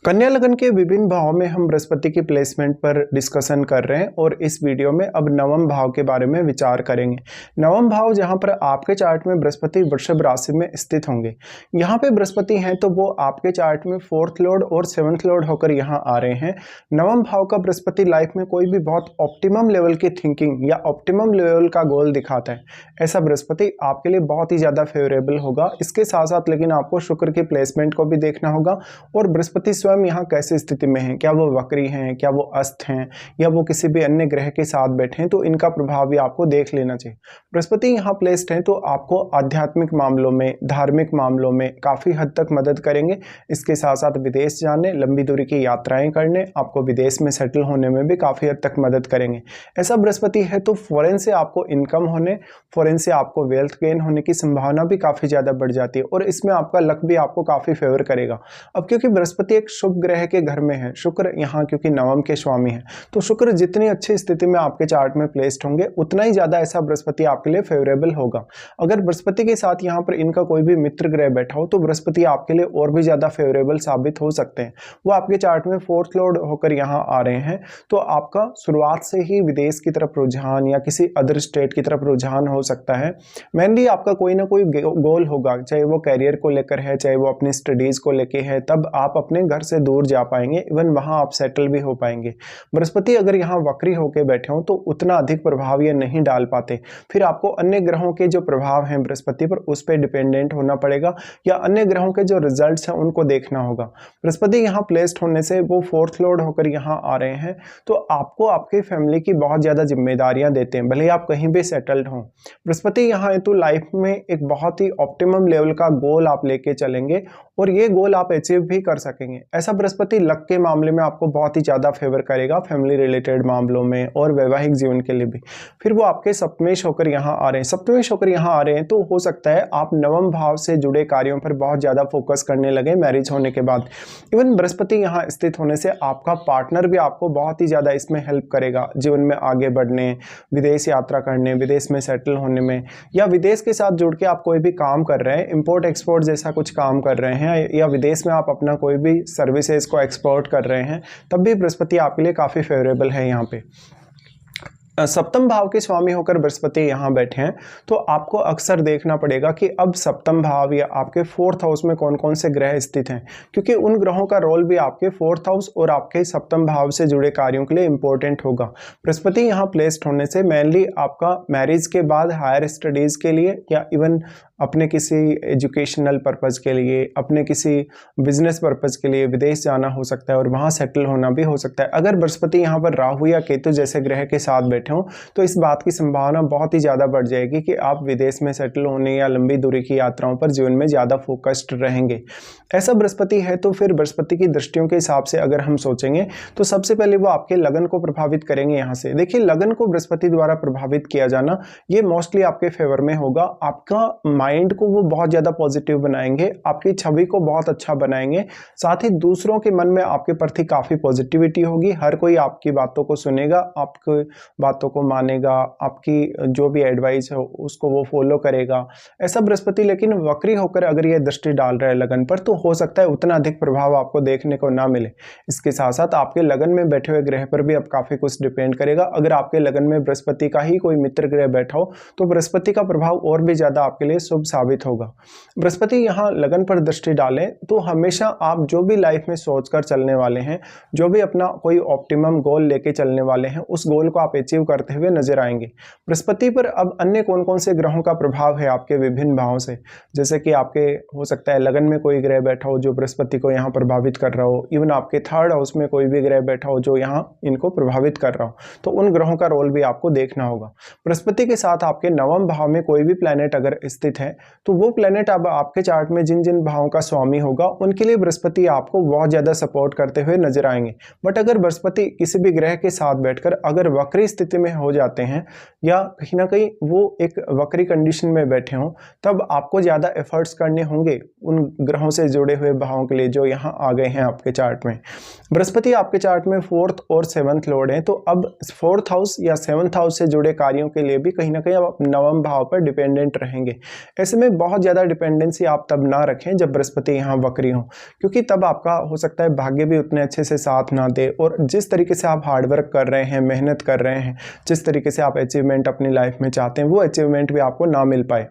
कन्या लगन के विभिन्न भाव में हम बृहस्पति की प्लेसमेंट पर डिस्कशन कर रहे हैं और इस वीडियो में अब नवम भाव के बारे में विचार करेंगे। नवम भाव जहां पर आपके चार्ट में बृहस्पति वृषभ राशि में स्थित होंगे, यहां पे बृहस्पति हैं तो वो आपके चार्ट में 4th लॉर्ड और 7th लॉर्ड होकर यहां आ रहे हैं। नवम भाव का बृहस्पति लाइफ में कोई भी बहुत ऑप्टिमम लेवल की थिंकिंग या ऑप्टिमम लेवल का गोल दिखाता है। ऐसा बृहस्पति आपके लिए बहुत ही ज़्यादा फेवरेबल होगा। इसके साथ साथ लेकिन आपको शुक्र की प्लेसमेंट को भी देखना होगा और बृहस्पति स्वयं यहाँ कैसे स्थिति में हैं, क्या वो वक्री हैं, क्या वो अस्त हैं या वो किसी भी अन्य ग्रह के साथ बैठे हैं, तो इनका प्रभाव भी आपको देख लेना चाहिए। बृहस्पति यहाँ प्लेस्ड हैं तो आपको आध्यात्मिक मामलों में, धार्मिक मामलों में काफ़ी हद तक मदद करेंगे। इसके साथ साथ विदेश जाने, लंबी दूरी की यात्राएं करने, आपको विदेश में सेटल होने में भी काफ़ी हद तक मदद करेंगे। ऐसा बृहस्पति है तो फॉरेन से आपको इनकम होने, फॉरेन से आपको वेल्थ गेन होने की संभावना भी काफ़ी ज़्यादा बढ़ जाती है और इसमें आपका लक भी आपको काफ़ी फेवर करेगा। अब क्योंकि बृहस्पति एक शुभ ग्रह के घर में है, शुक्र यहाँ क्योंकि नवम के स्वामी है, तो शुक्र जितनी अच्छी स्थिति में आपके चार्ट में प्लेस्ड होंगे उतना ही ज्यादा ऐसा बृहस्पति आपके लिए फेवरेबल होगा। अगर बृहस्पति के साथ यहाँ पर इनका कोई भी मित्र ग्रह बैठा हो तो बृहस्पति आपके लिए और भी ज्यादा फेवरेबल साबित हो सकते हैं। वो आपके चार्ट में 4th लॉर्ड होकर यहाँ आ रहे हैं तो आपका शुरुआत से ही विदेश की तरफ रुझान या किसी अदर स्टेट की तरफ रुझान हो सकता है। मेनली आपका कोई ना कोई गोल होगा, चाहे वो कैरियर को लेकर है, चाहे वो अपनी स्टडीज को लेकर है, तब आप अपने घर से दूर जा पाएंगे, इवन वहां आप सेटल भी हो पाएंगे। बृहस्पति अगर यहाँ वक्री होकर बैठे हो तो उतना अधिक प्रभाव ये नहीं डाल पाते, फिर आपको अन्य ग्रहों के जो प्रभाव हैं बृहस्पति पर उस पर डिपेंडेंट होना पड़ेगा या अन्य ग्रहों के जो रिजल्ट्स हैं उनको देखना होगा। बृहस्पति यहाँ प्लेस्ड होने से वो 4th लॉर्ड होकर यहाँ आ रहे हैं तो आपको आपकी फैमिली की बहुत ज्यादा जिम्मेदारियां देते हैं, भले ही आप कहीं भी सेटल्ड हों। बृहस्पति यहाँ है तो लाइफ में एक बहुत ही ऑप्टिमम लेवल का गोल आप लेके चलेंगे और ये गोल आप अचीव भी कर सकेंगे। ऐसा बृहस्पति लक के मामले में आपको बहुत ही ज़्यादा फेवर करेगा, फैमिली रिलेटेड मामलों में और वैवाहिक जीवन के लिए भी। फिर वो आपके सप्तमेश होकर यहाँ आ रहे हैं, सप्तमेश होकर यहाँ आ रहे हैं तो हो सकता है आप नवम भाव से जुड़े कार्यों पर बहुत ज़्यादा फोकस करने लगे मैरिज होने के बाद। इवन बृहस्पति यहाँ स्थित होने से आपका पार्टनर भी आपको बहुत ही ज़्यादा इसमें हेल्प करेगा, जीवन में आगे बढ़ने, विदेश यात्रा करने, विदेश में सेटल होने में, या विदेश के साथ जुड़ के आप कोई भी काम कर रहे हैं, इम्पोर्ट एक्सपोर्ट जैसा कुछ काम कर रहे हैं या विदेश में आप अपना कोई भी सर्विसेज को एक्सपोर्ट कर रहे हैं, तब भी बृहस्पति आपके लिए काफ़ी फेवरेबल है। यहाँ पे सप्तम भाव के स्वामी होकर बृहस्पति यहाँ बैठे हैं तो आपको अक्सर देखना पड़ेगा कि अब सप्तम भाव या आपके 4th हाउस में कौन कौन से ग्रह स्थित हैं, क्योंकि उन ग्रहों का रोल भी आपके 4th हाउस और आपके सप्तम भाव से जुड़े कार्यों के लिए इंपॉर्टेंट होगा। बृहस्पति यहाँ प्लेस्ड होने से मेनली आपका मैरिज के बाद हायर स्टडीज के लिए या इवन अपने किसी एजुकेशनल पर्पज़ के लिए, अपने किसी बिजनेस पर्पज़ के लिए विदेश जाना हो सकता है और वहाँ सेटल होना भी हो सकता है। अगर बृहस्पति यहाँ पर राहु या केतु जैसे ग्रह के साथ बैठे हों तो इस बात की संभावना बहुत ही ज़्यादा बढ़ जाएगी कि आप विदेश में सेटल होने या लंबी दूरी की यात्राओं पर जीवन में ज़्यादा फोकस्ड रहेंगे। ऐसा बृहस्पति है तो फिर बृहस्पति की दृष्टियों के हिसाब से अगर हम सोचेंगे तो सबसे पहले वो आपके लगन को प्रभावित करेंगे। यहाँ से देखिए, लगन को बृहस्पति द्वारा प्रभावित किया जाना ये मोस्टली आपके फेवर में होगा। आपका माइंड को वो बहुत ज़्यादा पॉजिटिव बनाएंगे, आपकी छवि को बहुत अच्छा बनाएंगे, साथ ही दूसरों के मन में आपके प्रति काफ़ी पॉजिटिविटी होगी। हर कोई आपकी बातों को सुनेगा, आपकी बातों को मानेगा, आपकी जो भी एडवाइस है उसको वो फॉलो करेगा। ऐसा बृहस्पति लेकिन वक्री होकर अगर ये दृष्टि डाल रहा है लगन पर तो हो सकता है उतना अधिक प्रभाव आपको देखने को ना मिले। इसके साथ साथ आपके लगन में बैठे हुए ग्रह पर भी अब काफ़ी कुछ डिपेंड करेगा। अगर आपके लगन में बृहस्पति का ही कोई मित्र ग्रह बैठा हो तो बृहस्पति का प्रभाव और भी ज़्यादा आपके लिए शुभ साबित होगा। बृहस्पति यहाँ लगन पर दृष्टि डालें तो हमेशा आप जो भी लाइफ में सोचकर चलने वाले हैं, जो भी अपना कोई ऑप्टिमम गोल लेके चलने वाले हैं, उस गोल को आप अचीव करते हुए नजर आएंगे। बृहस्पति पर अब अन्य कौन कौन से ग्रहों का प्रभाव है आपके विभिन्न भावों से, जैसे कि आपके हो सकता है लगन में कोई ग्रह बैठा हो जो बृहस्पति को यहाँ प्रभावित कर रहा हो, इवन आपके 3rd हाउस में कोई भी ग्रह बैठा हो जो यहाँ इनको प्रभावित कर रहा हो, तो उन ग्रहों का रोल भी आपको देखना होगा। बृहस्पति के साथ आपके नवम भाव में कोई भी प्लैनेट अगर स्थित है तो वो प्लैनेट अब आपके चार्ट में जिन जिन भावों का स्वामी होगा उनके लिए बृहस्पति आपको बहुत ज्यादा सपोर्ट करते हुए नजर आएंगे। बट अगर बृहस्पति किसी भी ग्रह के साथ बैठकर अगर वक्री स्थिति में हो जाते हैं या कहीं ना कहीं वो एक वक्री कंडीशन में बैठे हों, तब आपको ज्यादा एफर्ट्स करने होंगे उन ग्रहों से जुड़े हुए भावों के लिए जो यहाँ आ गए हैं आपके चार्ट में। बृहस्पति आपके चार्ट में 4th और 7th लॉर्ड है तो अब 4th हाउस या 7th हाउस से जुड़े कार्यों के लिए भी कहीं ना कहीं आप नवम भाव पर डिपेंडेंट रहेंगे। ऐसे में बहुत ज़्यादा डिपेंडेंसी आप तब ना रखें जब बृहस्पति यहाँ वक्री हो, क्योंकि तब आपका हो सकता है भाग्य भी उतने अच्छे से साथ ना दे और जिस तरीके से आप हार्डवर्क कर रहे हैं, मेहनत कर रहे हैं, जिस तरीके से आप अचीवमेंट अपनी लाइफ में चाहते हैं वो अचीवमेंट भी आपको ना मिल पाए।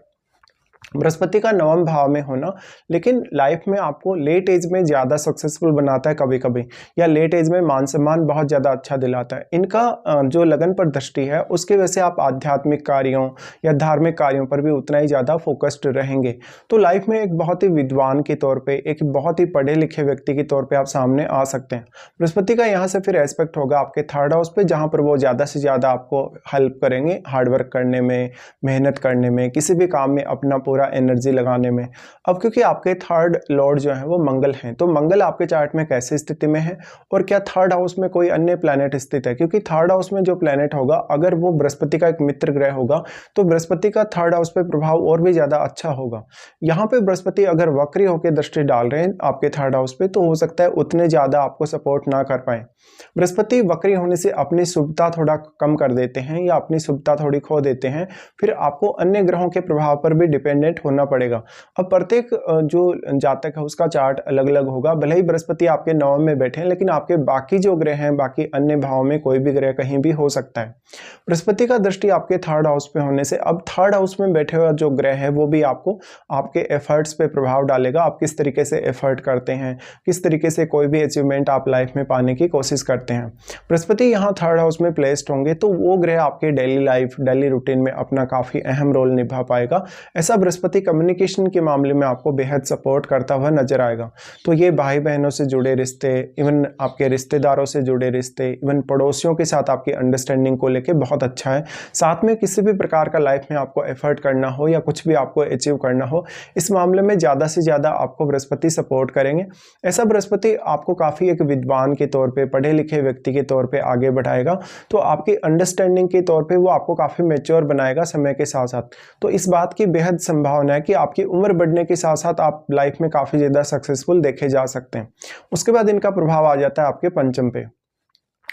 बृहस्पति का नवम भाव में होना लेकिन लाइफ में आपको लेट एज में ज़्यादा सक्सेसफुल बनाता है कभी कभी, या लेट एज में मान सम्मान बहुत ज़्यादा अच्छा दिलाता है। इनका जो लगन पर दृष्टि है उसकी वजह से आप आध्यात्मिक कार्यों या धार्मिक कार्यों पर भी उतना ही ज़्यादा फोकस्ड रहेंगे। तो लाइफ में एक बहुत ही विद्वान के तौर पर, एक बहुत ही पढ़े लिखे व्यक्ति के तौर पर आप सामने आ सकते हैं। बृहस्पति का यहाँ से फिर एस्पेक्ट होगा आपके थर्ड हाउस पे, जहाँ पर वो ज़्यादा से ज़्यादा आपको हेल्प करेंगे हार्डवर्क करने में, मेहनत करने में, किसी भी काम में अपना पूरा एनर्जी लगाने में। अब क्योंकि आपके थर्ड लॉर्ड जो है वो मंगल हैं, तो मंगल आपके चार्ट में कैसी स्थिति में है और क्या थर्ड हाउस में कोई अन्य प्लैनेट स्थित है, क्योंकि थर्ड हाउस में जो प्लैनेट होगा अगर वो बृहस्पति का एक मित्र ग्रह होगा तो बृहस्पति का थर्ड हाउस पे प्रभाव और भी ज़्यादा अच्छा होगा। यहाँ पे बृहस्पति अगर वक्री होकर दृष्टि डाल रहे हैं आपके थर्ड हाउस पे तो हो सकता है उतने ज़्यादा आपको सपोर्ट ना कर पाए। बृहस्पति वक्री होने से अपनी शुभता थोड़ा कम कर देते हैं या अपनी शुभता थोड़ी खो देते हैं, फिर आपको अन्य ग्रहों के प्रभाव पर भी डिपेंडेंट होना पड़ेगा। अब प्रत्येक जो जातक है उसका चार्ट अलग अलग होगा, भले ही बृहस्पति आपके नवम में बैठे हैं लेकिन आपके बाकी जो ग्रह हैं, बाकी अन्य भाव में कोई भी ग्रह कहीं भी हो सकता है। बृहस्पति का दृष्टि आपके थर्ड हाउस पे होने से अब थर्ड हाउस में बैठे हुआ जो ग्रह है वो भी आपको आपके एफर्ट्स पे प्रभाव डालेगा। आप किस तरीके से एफर्ट करते हैं, किस तरीके से कोई भी अचीवमेंट आप लाइफ में पाने की कोशिश करते हैं। बृहस्पति यहाँ थर्ड हाउस में प्लेस्ड होंगे तो वो ग्रह आपके डेली लाइफ, डेली रूटीन में अपना काफ़ी अहम रोल निभा पाएगा। ऐसा बृहस्पति कम्युनिकेशन के मामले में आपको बेहद सपोर्ट करता हुआ नजर आएगा। तो ये भाई बहनों से जुड़े रिश्ते, इवन आपके रिश्तेदारों से जुड़े रिश्ते, इवन पड़ोसियों के साथ आपकी अंडरस्टैंडिंग को लेके बहुत अच्छा है। साथ में किसी भी प्रकार का लाइफ में आपको एफर्ट करना हो या कुछ भी आपको अचीव करना हो, इस मामले में ज़्यादा से ज़्यादा आपको बृहस्पति सपोर्ट करेंगे। ऐसा बृहस्पति आपको काफ़ी एक विद्वान के तौर पे, पढ़े लिखे व्यक्ति के तौर पे आगे बढ़ाएगा। तो आपकी अंडरस्टैंडिंग के तौर पे वो आपको काफ़ी मैच्योर बनाएगा समय के साथ साथ। तो इस बात की बेहद संभावना है कि आपकी उम्र बढ़ने के साथ साथ आप लाइफ में काफ़ी ज़्यादा सक्सेसफुल देखे जा सकते हैं। उसके बाद इनका प्रभाव आ जाता है आपके पंचम पे।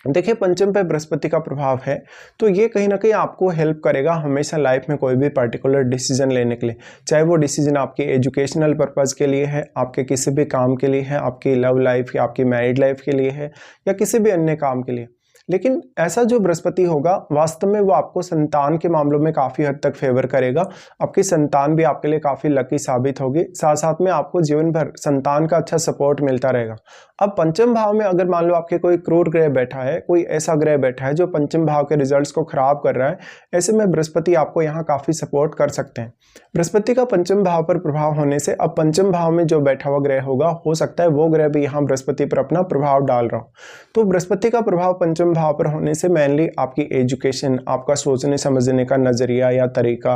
देखिए पंचम पे बृहस्पति का प्रभाव है तो ये कहीं ना कहीं आपको हेल्प करेगा हमेशा लाइफ में कोई भी पर्टिकुलर डिसीजन लेने के लिए, चाहे वो डिसीजन आपके एजुकेशनल पर्पज़ के लिए है, आपके किसी भी काम के लिए है, आपकी लव लाइफ या आपकी मैरिड लाइफ के लिए है, या किसी भी अन्य काम के लिए। लेकिन ऐसा जो बृहस्पति होगा वास्तव में वो आपको संतान के मामलों में काफ़ी हद तक फेवर करेगा। आपकी संतान भी आपके लिए काफ़ी लकी साबित होगी, साथ साथ में आपको जीवन भर संतान का अच्छा सपोर्ट मिलता रहेगा। अब पंचम भाव में अगर मान लो आपके कोई क्रूर ग्रह बैठा है, कोई ऐसा ग्रह बैठा है जो पंचम भाव के रिजल्ट्स को खराब कर रहा है, ऐसे में बृहस्पति आपको यहाँ काफ़ी सपोर्ट कर सकते हैं। बृहस्पति का पंचम भाव पर प्रभाव होने से अब पंचम भाव में जो बैठा हुआ ग्रह होगा हो सकता है वो ग्रह भी यहाँ बृहस्पति पर अपना प्रभाव डाल रहा हो। तो बृहस्पति का प्रभाव पंचम भाव पर होने से मेनली आपकी एजुकेशन, आपका सोचने समझने का नज़रिया या तरीका,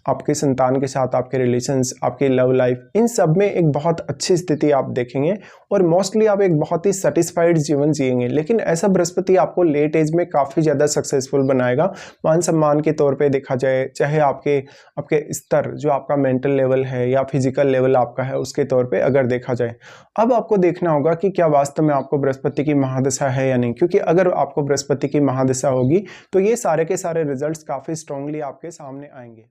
आपके संतान के साथ आपके रिलेशंस, आपकी लव लाइफ, इन सब में एक बहुत अच्छी स्थिति आप देखेंगे और मोस्टली आप एक बहुत ही सेटिस्फाइड जीवन जिएंगे। लेकिन ऐसा बृहस्पति आपको लेट एज में काफ़ी ज़्यादा सक्सेसफुल बनाएगा मान सम्मान के तौर पे देखा जाए, चाहे आपके स्तर जो आपका मेंटल लेवल है या फिजिकल लेवल आपका है उसके तौर पे अगर देखा जाए। अब आपको देखना होगा कि क्या वास्तव में आपको बृहस्पति की महादशा है या नहीं, क्योंकि अगर आपको बृहस्पति की महादशा होगी तो ये सारे के सारे रिजल्ट्स काफ़ी स्ट्रांगली आपके सामने आएंगे।